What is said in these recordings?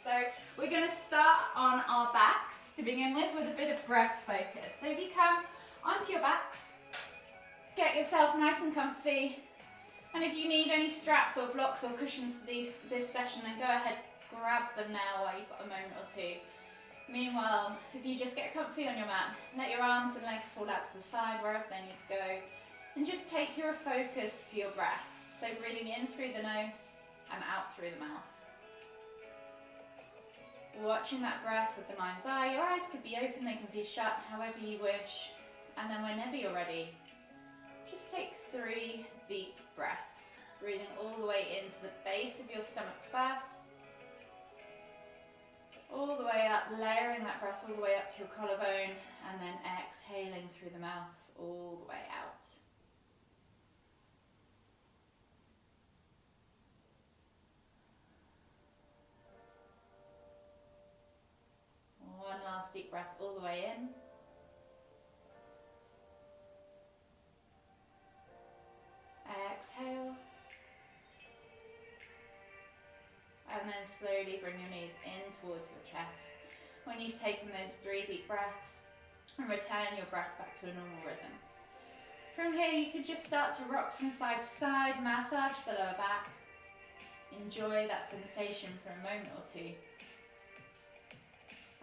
So we're going to start on our backs to begin with a bit of breath focus. So if you come onto your backs, get yourself nice and comfy. And if you need any straps or blocks or cushions for this session, then go ahead, grab them now while you've got a moment or two. Meanwhile, if you just get comfy on your mat, let your arms and legs fall out to the side wherever they need to go. And just take your focus to your breath. So breathing in through the nose and out through the mouth. Watching that breath with the mind's eye. Your eyes could be open, they can be shut, however you wish. And then whenever you're ready, just take 3 deep breaths. Breathing all the way into the base of your stomach first. All the way up, layering that breath all the way up to your collarbone. And then exhaling through the mouth all the way out. One last deep breath all the way in. Exhale. And then slowly bring your knees in towards your chest. When you've taken those 3 deep breaths, and return your breath back to a normal rhythm. From here you can just start to rock from side to side, massage the lower back. Enjoy that sensation for a moment or two.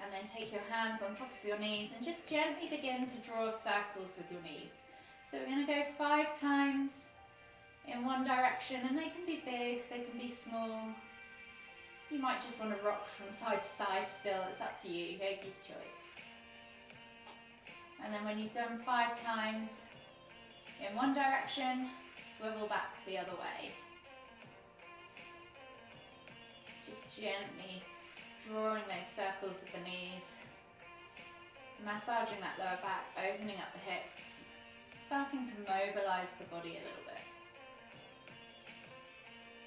And then take your hands on top of your knees and just gently begin to draw circles with your knees. So we're going to go 5 times in one direction, and they can be big, they can be small. You might just want to rock from side to side still, it's up to you, yogi's choice. And then when you've done 5 times in one direction, swivel back the other way. Just gently drawing those circles with the knees, massaging that lower back, opening up the hips, starting to mobilize the body a little bit.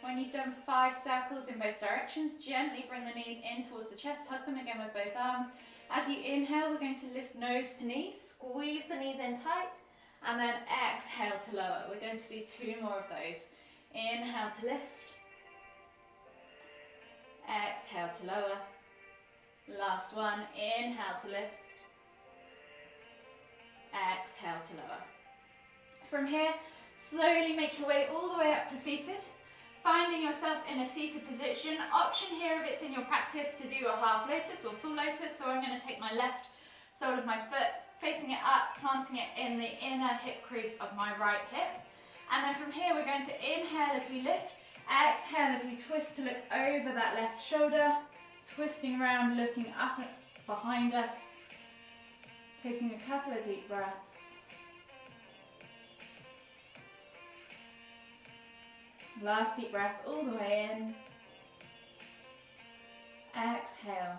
When you've done 5 circles in both directions, gently bring the knees in towards the chest, hug them again with both arms. As you inhale, we're going to lift nose to knees, squeeze the knees in tight, and then exhale to lower. We're going to do 2 more of those. Inhale to lift, exhale to lower. Last one, inhale to lift, exhale to lower. From here, slowly make your way all the way up to seated. Finding yourself in a seated position. Option here if it's in your practice to do a half lotus or full lotus. So I'm going to take my left sole of my foot, facing it up, planting it in the inner hip crease of my right hip. And then from here we're going to inhale as we lift, exhale as we twist to look over that left shoulder, twisting around, looking up behind us, taking a couple of deep breaths. Last deep breath all the way in. Exhale.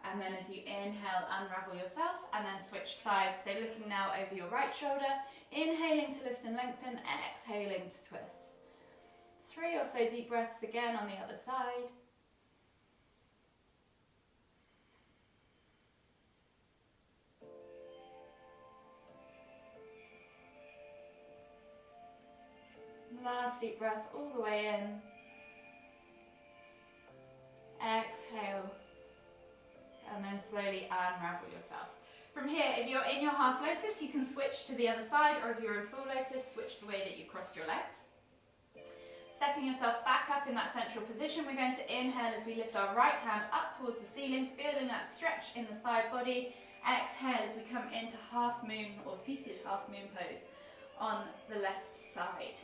And then as you inhale, unravel yourself and then switch sides. So looking now over your right shoulder, inhaling to lift and lengthen, exhaling to twist. 3 or so deep breaths again on the other side. Last deep breath all the way in. Exhale. And then slowly unravel yourself. From here, if you're in your half lotus, you can switch to the other side, or if you're in full lotus, switch the way that you crossed your legs. Setting yourself back up in that central position, we're going to inhale as we lift our right hand up towards the ceiling, feeling that stretch in the side body. Exhale as we come into half moon or seated half moon pose on the left side.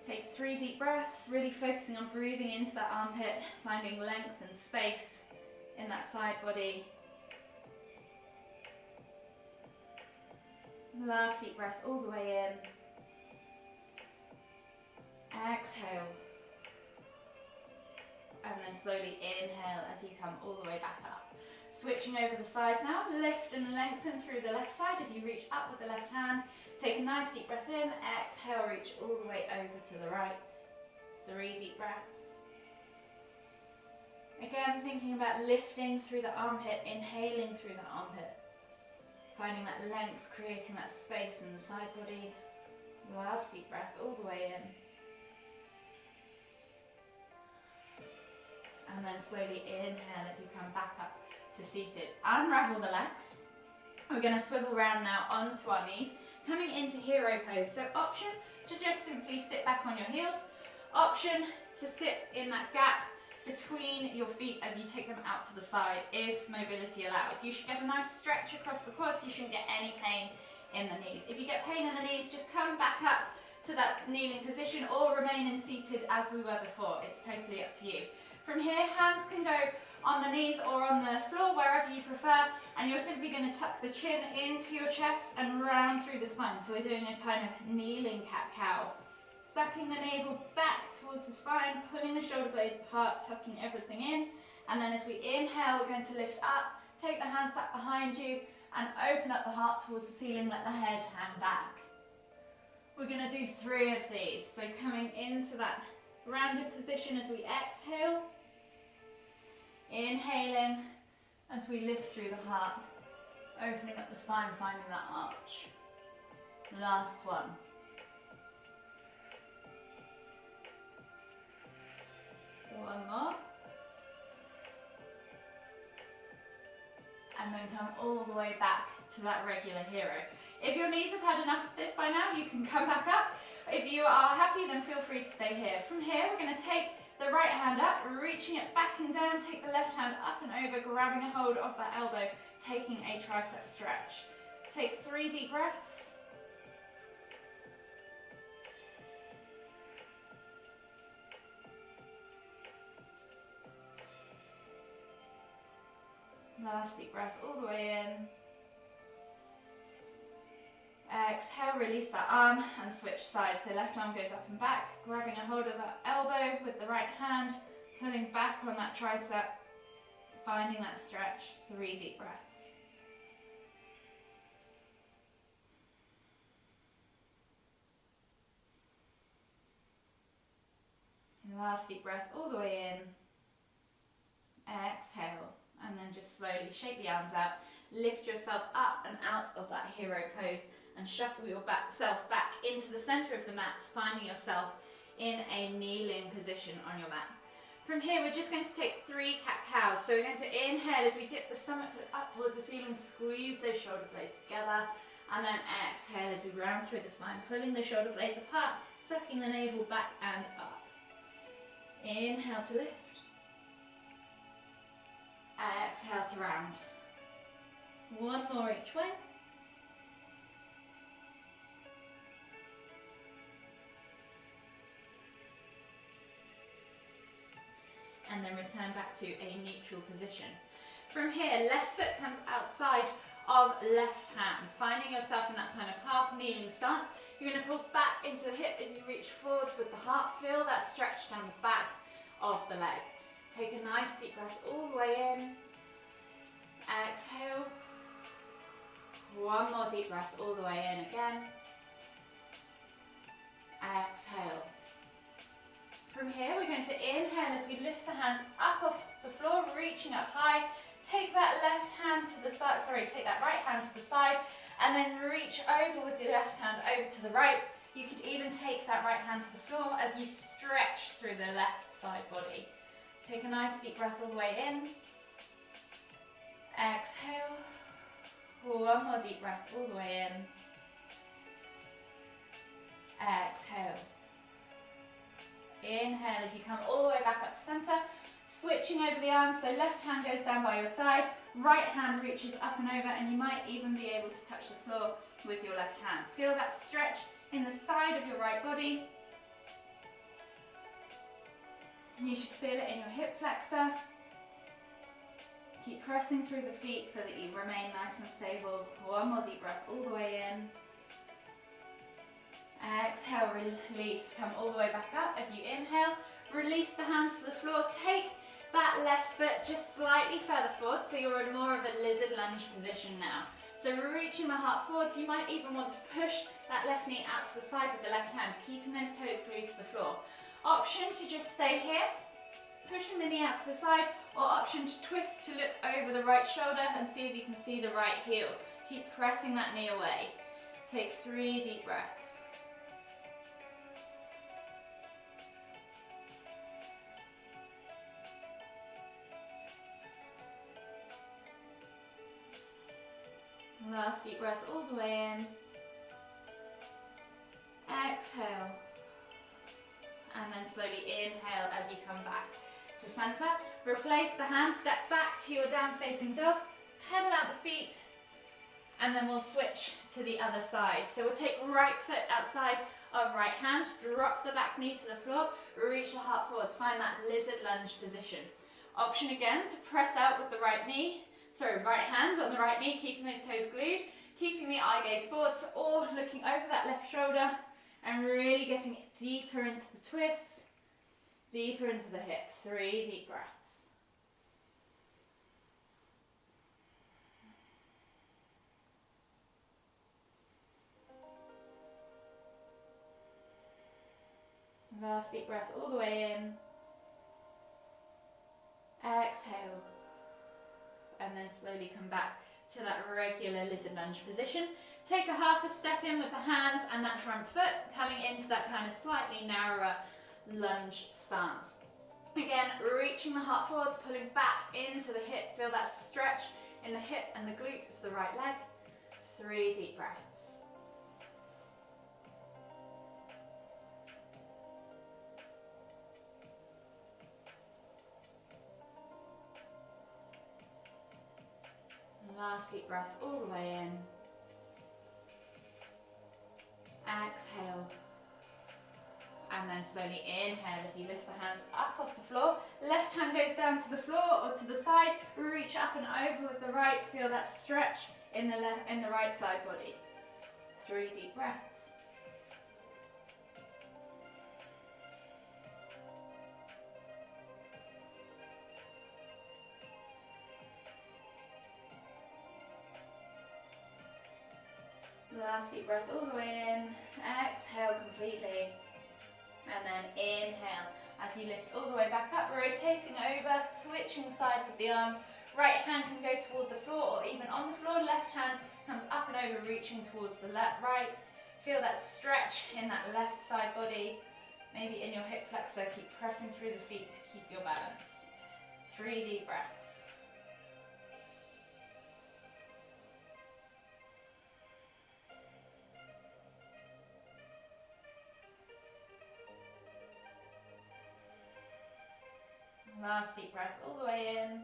Take 3 deep breaths, really focusing on breathing into that armpit, finding length and space in that side body. Last deep breath all the way in. Exhale. And then slowly inhale as you come all the way back up. Switching over the sides now, lift and lengthen through the left side as you reach up with the left hand. Take a nice deep breath in, exhale, reach all the way over to the right. 3 deep breaths. Again, thinking about lifting through the armpit, inhaling through the armpit. Finding that length, creating that space in the side body. Last deep breath all the way in. and then slowly inhale as you come back up to seated. Unravel the legs. We're going to swivel around now onto our knees, coming into hero pose. So option to just simply sit back on your heels. Option to sit in that gap between your feet as you take them out to the side if mobility allows. You should get a nice stretch across the quads. You shouldn't get any pain in the knees. If you get pain in the knees, just come back up to that kneeling position or remain in seated as we were before. It's totally up to you. From here, hands can go on the knees or on the floor, wherever you prefer, and you're simply going to tuck the chin into your chest and round through the spine. So we're doing a kind of kneeling cat-cow. Sucking the navel back towards the spine, pulling the shoulder blades apart, tucking everything in. And then as we inhale, we're going to lift up, take the hands back behind you, and open up the heart towards the ceiling, let the head hang back. We're going to do 3 of these. So coming into that rounded position as we exhale. Inhaling as we lift through the heart, opening up the spine, finding that arch. Last one. One more. And then come all the way back to that regular hero. If your knees have had enough of this by now, you can come back up. If you are happy, then feel free to stay here. From here, we're going to take the right hand up, reaching it back and down, take the left hand up and over, grabbing a hold of that elbow, taking a tricep stretch. Take 3 deep breaths. Last deep breath all the way in. Exhale, release that arm and switch sides. So left arm goes up and back, grabbing a hold of that elbow with the right hand, pulling back on that tricep, finding that stretch. 3 deep breaths. And last deep breath all the way in. Exhale. And then just slowly shake the arms out, lift yourself up and out of that hero pose and shuffle yourself back into the center of the mats, finding yourself in a kneeling position on your mat. From here, we're just going to take 3 cat-cows. So we're going to inhale as we dip the stomach up towards the ceiling, squeeze those shoulder blades together, and then exhale as we round through the spine, pulling the shoulder blades apart, sucking the navel back and up. Inhale to lift. Exhale to round. 1 more each way. And then return back to a neutral position. From here, left foot comes outside of left hand, finding yourself in that kind of half kneeling stance. You're going to pull back into the hip as you reach forwards with the heart. Feel that stretch down the back of the leg. Take a nice deep breath all the way in. Exhale. 1 more deep breath all the way in again. Exhale. From here, we're going to inhale as we lift the hands up off the floor, reaching up high. Take that left hand to the side, take that right hand to the side, and then reach over with your left hand over to the right. You could even take that right hand to the floor as you stretch through the left side body. Take a nice deep breath all the way in. Exhale. 1 more deep breath all the way in. Exhale. Inhale as you come all the way back up to center. Switching over the arms, so left hand goes down by your side, right hand reaches up and over, and you might even be able to touch the floor with your left hand. Feel that stretch in the side of your right body. You should feel it in your hip flexor. Keep pressing through the feet so that you remain nice and stable. 1 more deep breath all the way in. Exhale, release. Come all the way back up as you inhale. Release the hands to the floor. Take that left foot just slightly further forward, so you're in more of a lizard lunge position now. So we're reaching the heart forwards. You might even want to push that left knee out to the side with the left hand, keeping those toes glued to the floor. Option to just stay here, pushing the knee out to the side, or option to twist to look over the right shoulder and see if you can see the right heel. Keep pressing that knee away. Take 3 deep breaths. Last deep breath all the way in. Exhale. And then slowly inhale as you come back to center. Replace the hands, step back to your down facing dog, pedal out the feet, and then we'll switch to the other side. So we'll take right foot outside of right hand, drop the back knee to the floor, reach the heart forwards, find that lizard lunge position. Option again to press out with the right hand on the right knee, keeping those toes glued, keeping the eye gaze forwards, or looking over that left shoulder and really getting deeper into the twist, deeper into the hip. 3 deep breaths. Last deep breath all the way in. Exhale. And then slowly come back to that regular lizard lunge position. Take a half a step in with the hands and that front foot, coming into that kind of slightly narrower lunge stance. Again, reaching the heart forwards, pulling back into the hip. Feel that stretch in the hip and the glute of the right leg. 3 deep breaths. Last deep breath all the way in. Exhale. And then slowly inhale as you lift the hands up off the floor. Left hand goes down to the floor or to the side. Reach up and over with the right. Feel that stretch in the right side body. 3 deep breaths. Last deep breath all the way in. Exhale completely. And then inhale as you lift all the way back up, rotating over, switching sides with the arms. Right hand can go toward the floor or even on the floor. Left hand comes up and over, reaching towards the right. Feel that stretch in that left side body. Maybe in your hip flexor, keep pressing through the feet to keep your balance. 3 deep breaths. Last deep breath all the way in.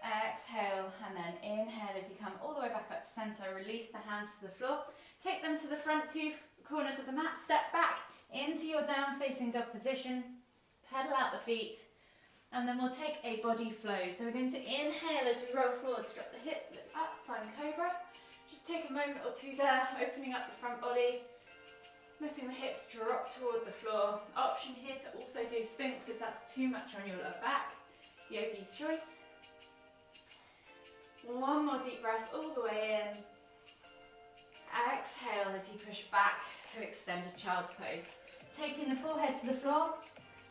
Exhale and then inhale as you come all the way back up to center. Release the hands to the floor. Take them to the front 2 corners of the mat. Step back into your down facing dog position. Pedal out the feet. And then we'll take a body flow. So we're going to inhale as we roll forwards, drop the hips, lift up, find cobra. Just take a moment or 2 there, opening up the front body. Letting the hips drop toward the floor. Option here to also do Sphinx if that's too much on your lower back. Yogi's choice. 1 more deep breath all the way in. Exhale as you push back to extended child's pose. Taking the forehead to the floor.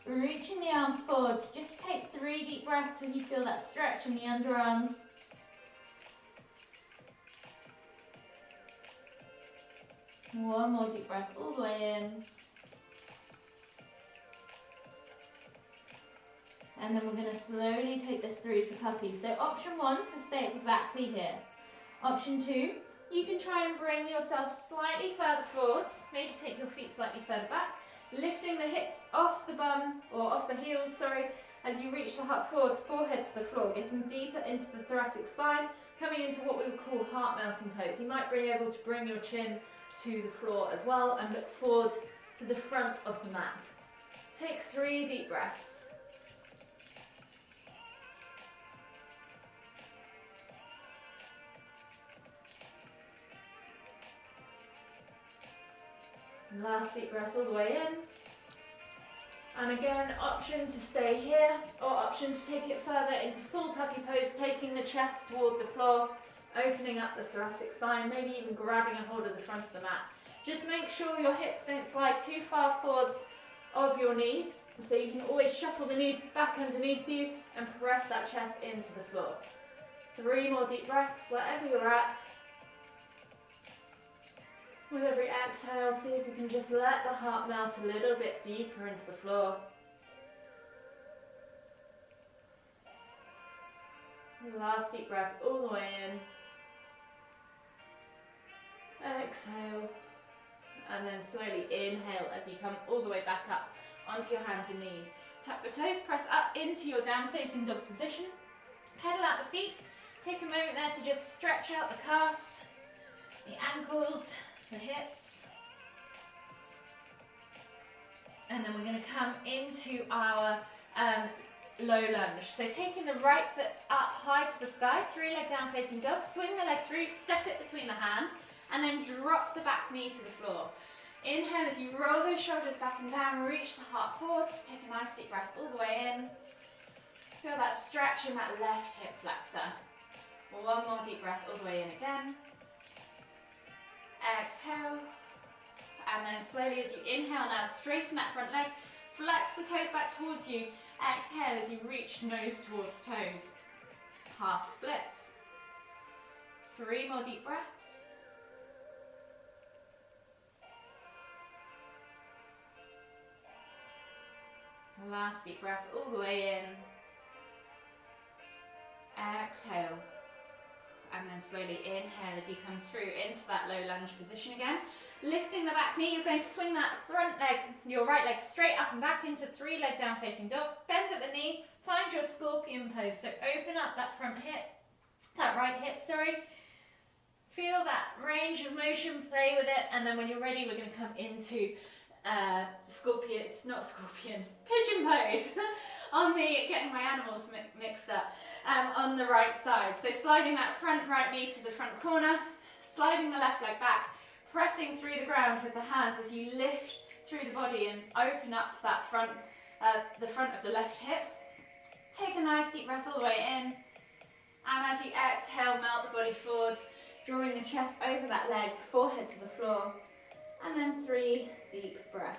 Reaching the arms forwards. Just take 3 deep breaths as you feel that stretch in the underarms. One more deep breath all the way in. And then we're going to slowly take this through to puppy. So option 1 to stay exactly here. Option 2, you can try and bring yourself slightly further forwards. Maybe take your feet slightly further back. Lifting the hips off the bum, or off the heels, sorry, as you reach the heart forwards, forehead to the floor, getting deeper into the thoracic spine, coming into what we would call heart melting pose. You might be able to bring your chin to the floor as well and look forwards to the front of the mat. Take 3 deep breaths. Last deep breath all the way in. And again, option to stay here or option to take it further into full puppy pose, taking the chest toward the floor, opening up the thoracic spine, maybe even grabbing a hold of the front of the mat. Just make sure your hips don't slide too far forwards of your knees, so you can always shuffle the knees back underneath you and press that chest into the floor. 3 more deep breaths, wherever you're at. With every exhale, see if you can just let the heart melt a little bit deeper into the floor. Last deep breath all the way in. Exhale. And then slowly inhale as you come all the way back up onto your hands and knees. Tuck the toes, press up into your down facing dog position. Pedal out the feet. Take a moment there to just stretch out the calves, the ankles, the hips. And then we're going to come into our low lunge. So taking the right foot up high to the sky, 3-leg down facing dog, swing the leg through, step it between the hands, and then drop the back knee to the floor. Inhale as you roll those shoulders back and down, reach the heart forwards, take a nice deep breath all the way in. Feel that stretch in that left hip flexor. One more deep breath all the way in again. Exhale. And then slowly as you inhale now, straighten that front leg, flex the toes back towards you. Exhale as you reach nose towards toes. Half splits. 3 more deep breaths. Last deep breath all the way in. Exhale. And then slowly inhale as you come through into that low lunge position again. Lifting the back knee, you're going to swing that front leg, your right leg straight up and back into 3-leg down facing dog. Bend at the knee, find your scorpion pose. So open up that front hip, that right hip, sorry. Feel that range of motion, play with it. And then when you're ready, we're going to come into pigeon pose. On the, getting my animals mixed up, on the right side. So sliding that front right knee to the front corner, sliding the left leg back, pressing through the ground with the hands as you lift through the body and open up that front, the front of the left hip. Take a nice deep breath all the way in. And as you exhale, melt the body forwards, drawing the chest over that leg, forehead to the floor. And then 3 deep breaths.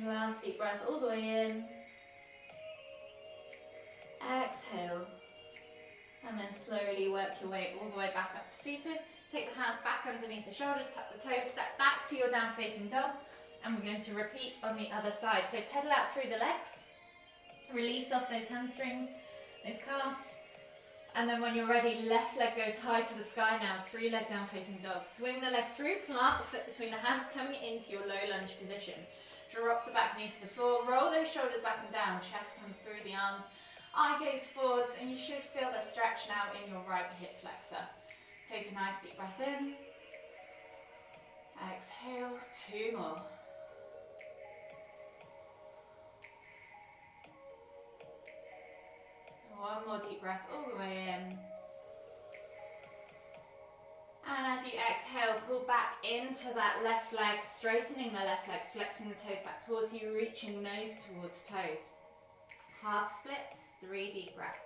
Last deep breath all the way in. Exhale. And then slowly work your way all the way back up to seated. Take the hands back underneath the shoulders, tuck the toes, step back to your down facing dog. And we're going to repeat on the other side. So pedal out through the legs. Release off those hamstrings, those calves. And then when you're ready, left leg goes high to the sky now. 3-leg down facing dog. Swing the leg through, plant the foot between the hands, coming into your low lunge position. Drop the back knee to the floor, roll those shoulders back and down, chest comes through the arms, eye gaze forwards, and you should feel the stretch now in your right hip flexor. Take a nice deep breath in. Exhale, 2 more. One more deep breath all the way in. And as you exhale, pull back into that left leg, straightening the left leg, flexing the toes back towards you, reaching nose towards toes. Half splits, 3 deep breaths.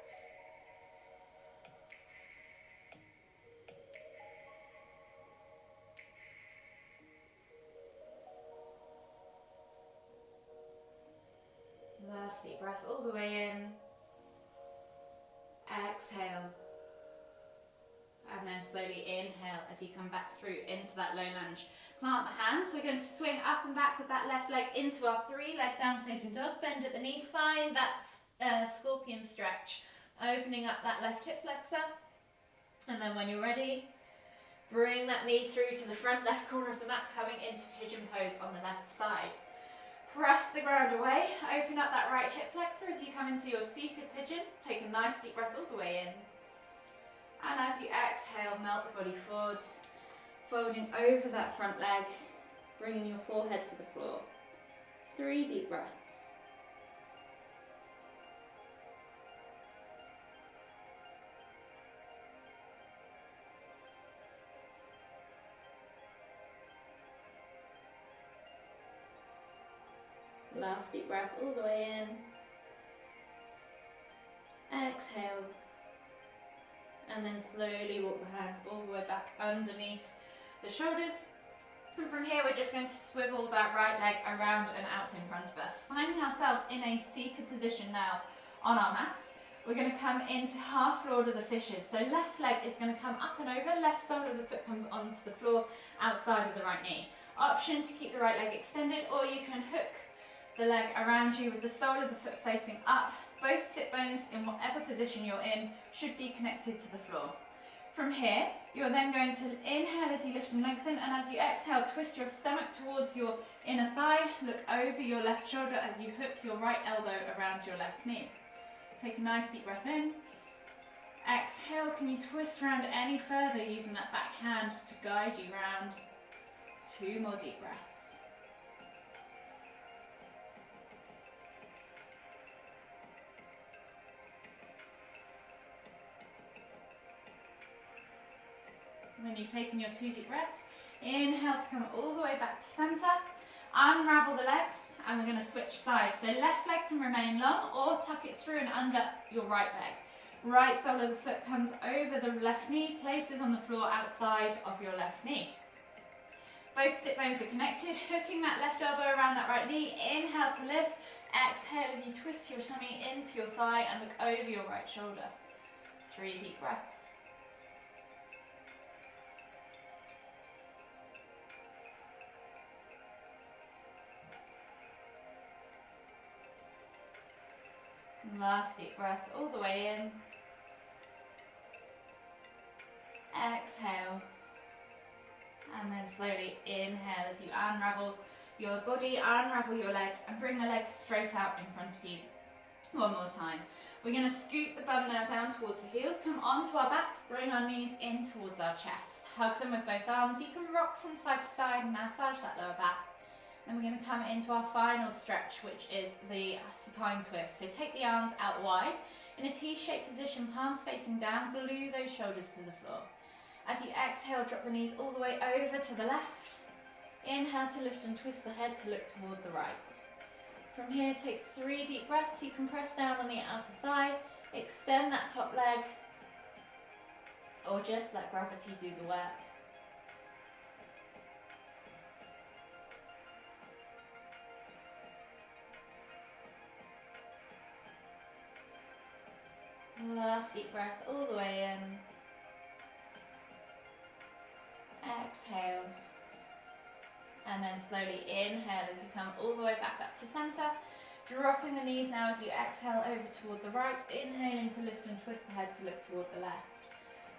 Last deep breath all the way in. Exhale. And then slowly inhale as you come back through into that low lunge. Plant the hands. So we're going to swing up and back with that left leg into our 3-leg down facing dog. Bend at the knee. Find that scorpion stretch. Opening up that left hip flexor. And then when you're ready, bring that knee through to the front left corner of the mat, coming into pigeon pose on the left side. Press the ground away. Open up that right hip flexor as you come into your seated pigeon. Take a nice deep breath all the way in. And as you exhale, melt the body forwards, folding over that front leg, bringing your forehead to the floor. 3 deep breaths. Last deep breath all the way in. Exhale. And then slowly walk the hands all the way back underneath the shoulders. And from here, we're just going to swivel that right leg around and out in front of us. Finding ourselves in a seated position now on our mats. We're going to come into half Lord of the Fishes. So left leg is going to come up and over, left sole of the foot comes onto the floor outside of the right knee. Option to keep the right leg extended, or you can hook the leg around you with the sole of the foot facing up. Both sit bones in whatever position you're in should be connected to the floor. From here, you're then going to inhale as you lift and lengthen, and as you exhale, twist your stomach towards your inner thigh, look over your left shoulder as you hook your right elbow around your left knee. Take a nice deep breath in. Exhale, can you twist around any further using that back hand to guide you round? 2 more deep breaths. When you've taken your 2 deep breaths, inhale to come all the way back to center. Unravel the legs, and we're going to switch sides. So left leg can remain long, or tuck it through and under your right leg. Right sole of the foot comes over the left knee, places on the floor outside of your left knee. Both sit bones are connected, hooking that left elbow around that right knee. Inhale to lift. Exhale as you twist your tummy into your thigh and look over your right shoulder. 3 deep breaths. Last deep breath all the way in. Exhale. And then slowly inhale as you unravel your body, unravel your legs, and bring the legs straight out in front of you. One more time. We're going to scoot the bum now down towards the heels, come onto our backs, bring our knees in towards our chest. Hug them with both arms. You can rock from side to side, massage that lower back. Then we're going to come into our final stretch, which is the supine twist. So take the arms out wide in a T-shaped position, palms facing down, glue those shoulders to the floor. As you exhale, drop the knees all the way over to the left. Inhale to lift and twist the head to look toward the right. From here, take 3 deep breaths. You can press down on the outer thigh, extend that top leg, or just let gravity do the work. Last deep breath all the way in. Exhale. And then slowly inhale as you come all the way back up to center. Dropping the knees now as you exhale over toward the right. Inhaling to lift and twist the head to look toward the left.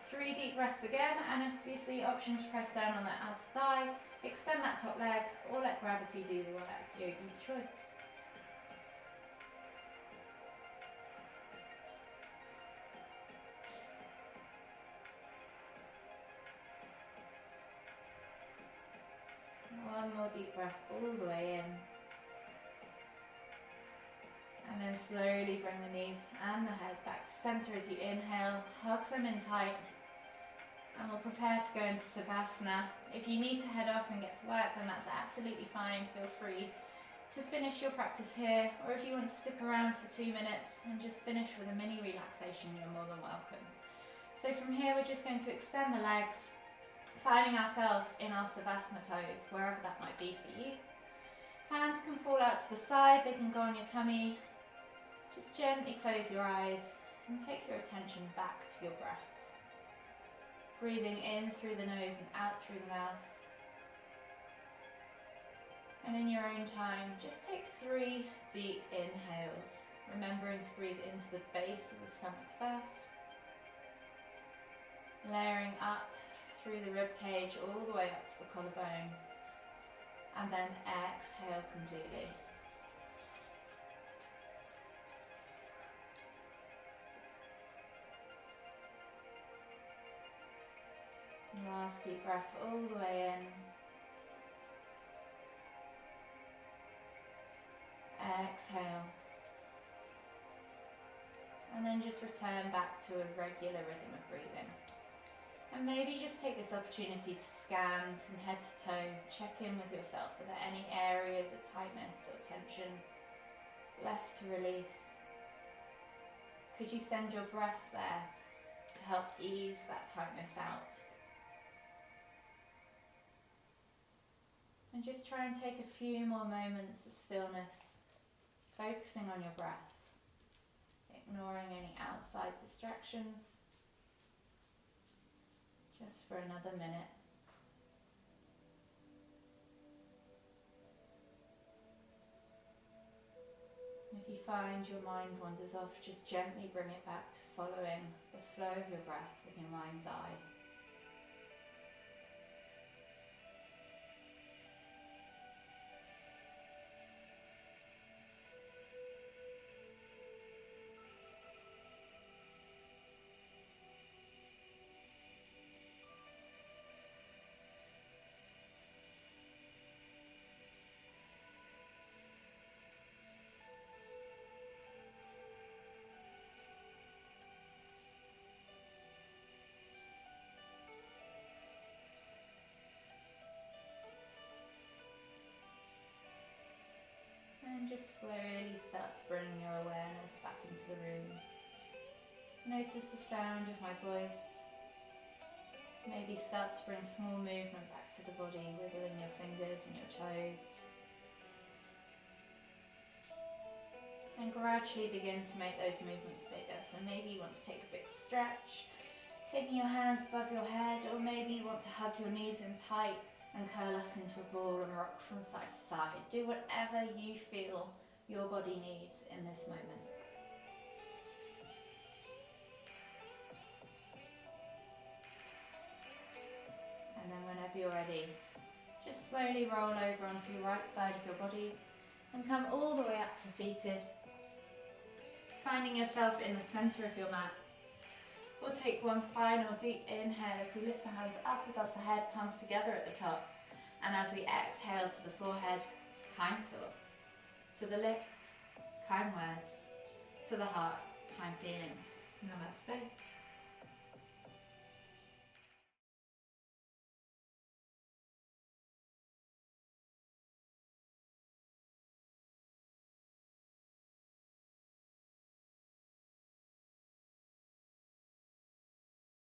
3 deep breaths again, and obviously option to press down on that outer thigh. Extend that top leg, or let gravity do the work. Yogi's choice. One more deep breath all the way in. And then slowly bring the knees and the head back to center as you inhale. Hug them in tight. And we'll prepare to go into Savasana. If you need to head off and get to work, then that's absolutely fine. Feel free to finish your practice here. Or if you want to stick around for 2 minutes and just finish with a mini relaxation, you're more than welcome. So from here, we're just going to extend the legs, finding ourselves in our Savasana pose, wherever that might be for you. Hands can fall out to the side, they can go on your tummy. Just gently close your eyes and take your attention back to your breath. Breathing in through the nose and out through the mouth. And in your own time, just take 3 deep inhales, remembering to breathe into the base of the stomach first. Layering up through the rib cage all the way up to the collarbone, and then exhale completely. Last deep breath all the way in. Exhale. And then just return back to a regular rhythm of breathing. And maybe just take this opportunity to scan from head to toe, check in with yourself. Are there any areas of tightness or tension left to release? Could you send your breath there to help ease that tightness out? And just try and take a few more moments of stillness, focusing on your breath. ignoring any outside distractions. Just for another minute. If you find your mind wanders off, just gently bring it back to following the flow of your breath with your mind's eye. And just slowly start to bring your awareness back into the room. Notice the sound of my voice. Maybe start to bring small movement back to the body, wiggling your fingers and your toes. And gradually begin to make those movements bigger. So maybe you want to take a big stretch, taking your hands above your head, or maybe you want to hug your knees in tight and curl up into a ball and rock from side to side. Do whatever you feel your body needs in this moment. And then whenever you're ready, just slowly roll over onto your right side of your body and come all the way up to seated. Finding yourself in the center of your mat. We'll take one final deep inhale as we lift the hands up above the head, palms together at the top. And as we exhale to the forehead, kind thoughts. To the lips, kind words. To the heart, kind feelings. Namaste.